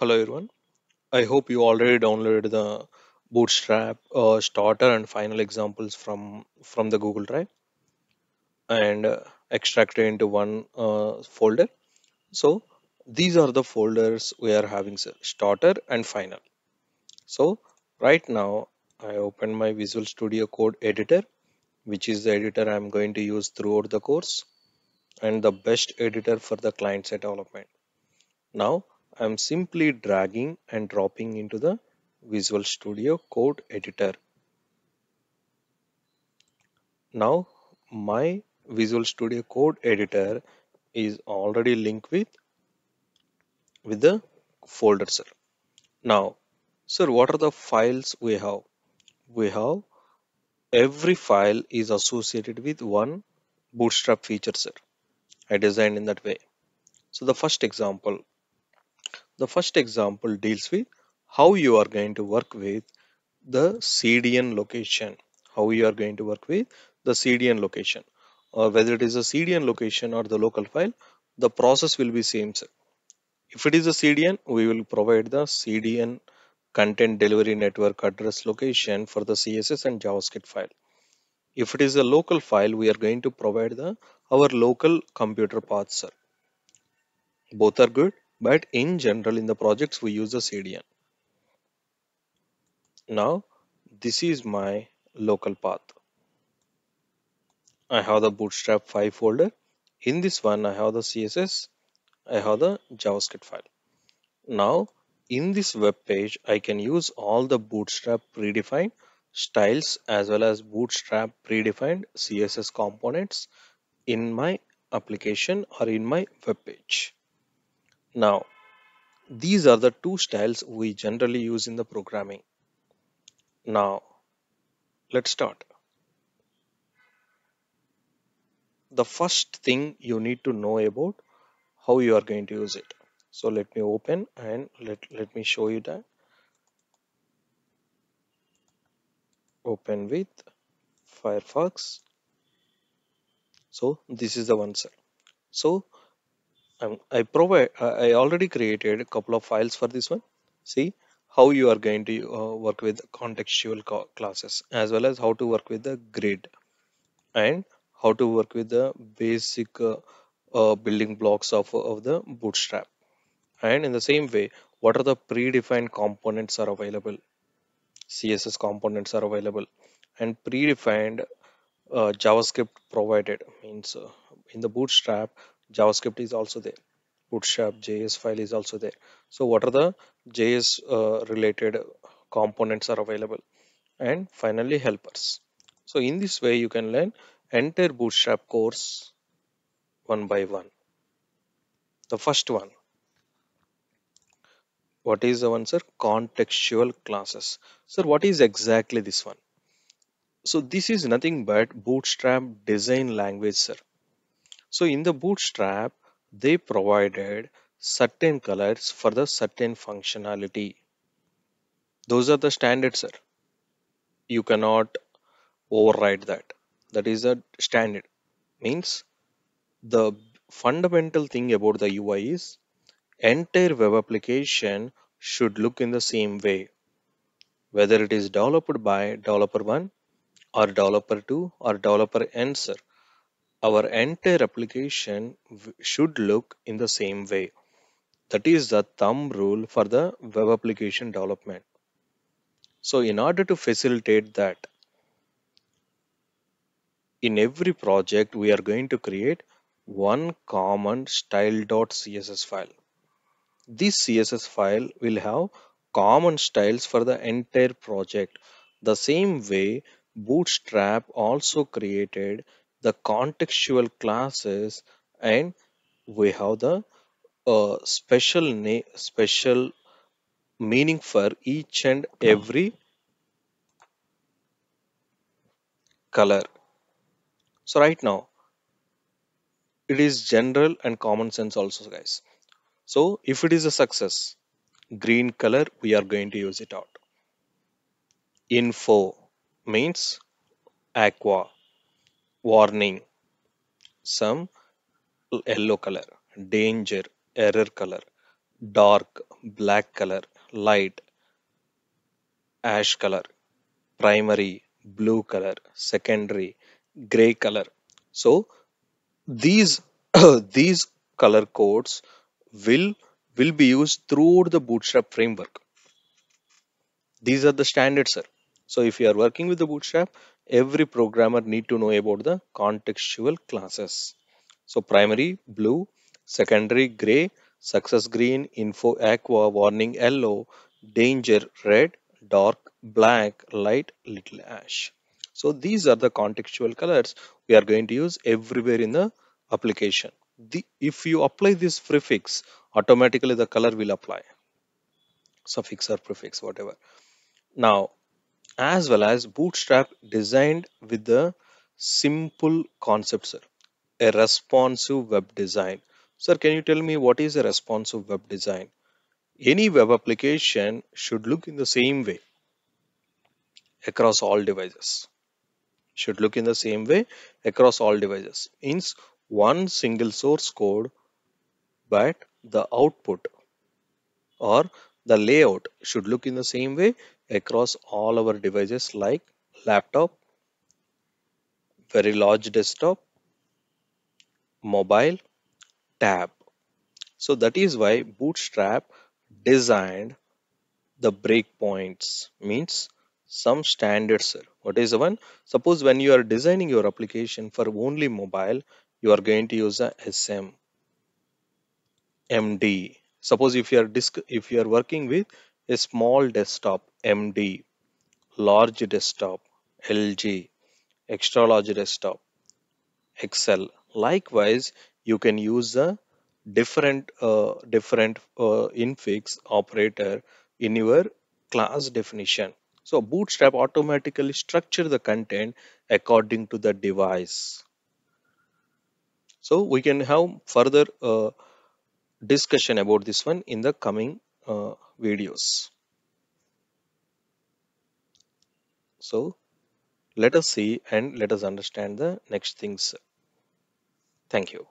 Hello everyone. I hope you already downloaded the Bootstrap starter and final examples from the Google Drive and extracted into one folder. So these are the folders we are having, sir, starter and final. So right now I open my Visual Studio Code editor, which is the editor I'm going to use throughout the course and the best editor for the client side development. Now I'm simply dragging and dropping into the Visual Studio Code editor. Now my Visual Studio Code editor is already linked with the folder, sir. Now, sir, what are the files we have? We have every file is associated with one Bootstrap feature, sir. I designed in that way. So the first example deals with how you are going to work with the CDN location. How you are going to work with the CDN location, or whether it is a CDN location or the local file, the process will be same, sir. If it is a CDN, we will provide the CDN content delivery network address location for the CSS and JavaScript file. If it is a local file, we are going to provide the our local computer path, sir. Both are good, but in general, in the projects, we use the CDN. Now, this is my local path. I have the Bootstrap 5 folder. In this one, I have the CSS, I have the JavaScript file. Now, in this web page, I can use all the Bootstrap predefined styles as well as Bootstrap predefined CSS components in my application or in my web page. Now, these are the two styles we generally use in the programming. Now, let's start. The first thing you need to know about how you are going to use it. So let me open and let me show you that. Open with Firefox. So this is the one, sir. So I already created a couple of files for this one. See how you are going to work with contextual classes as well as how to work with the grid and how to work with the basic building blocks of the Bootstrap. And in the same way, what are the predefined components are available? CSS components are available and predefined JavaScript provided means in the Bootstrap JavaScript is also there. Bootstrap JS file is also there. So what are the JS related components are available, and finally helpers. So in this way you can learn entire Bootstrap course one by one. The first one, what is the one, sir? Contextual classes. Sir, what is exactly this one? So this is nothing but Bootstrap design language, sir. So in the Bootstrap, they provided certain colors for the certain functionality. Those are the standards, sir. You cannot override that. That is a standard. Means the fundamental thing about the UI is entire web application should look in the same way, whether it is developed by developer 1 or developer 2 or developer n, sir. Our entire application should look in the same way. That is the thumb rule for the web application development. So in order to facilitate that, in every project, we are going to create one common style.css file. This CSS file will have common styles for the entire project. The same way, Bootstrap also created the contextual classes, and we have the special meaning for each and every color. So right now it is general and common sense also, guys. So if it is a success, green color we are going to use it out. Info means aqua, warning, some yellow color, danger, error color. dark, black color, light, ash color, primary, blue color, secondary, gray color. So these these color codes will will be used throughout the Bootstrap framework. These are the standards, sir. So if you are working with the Bootstrap, every programmer need to know about the contextual classes. So primary blue, secondary gray, success green, info aqua, warning yellow, danger red, dark black, light little ash. So these are the contextual colors we are going to use everywhere in the application. If you apply this prefix, automatically the color will apply, suffix or prefix, whatever. Now, as well as Bootstrap designed with the simple concept, sir. A responsive web design. Sir, can you tell me what is a responsive web design? Any web application should look in the same way across all devices. Should look in the same way across all devices. Means one single source code, but the output or the layout should look in the same way across all our devices like laptop, very large desktop, mobile, tab. So that is why Bootstrap designed the breakpoints, means some standards, sir. What is the one? Suppose when you are designing your application for only mobile, you are going to use a SM, MD. Suppose if you are working with a small desktop, MD, large desktop, LG, extra large desktop, Excel. Likewise, you can use a different infix operator in your class definition. So Bootstrap automatically structure the content according to the device. So we can have further discussion about this one in the coming videos. So let us see and let us understand the next things. Thank you.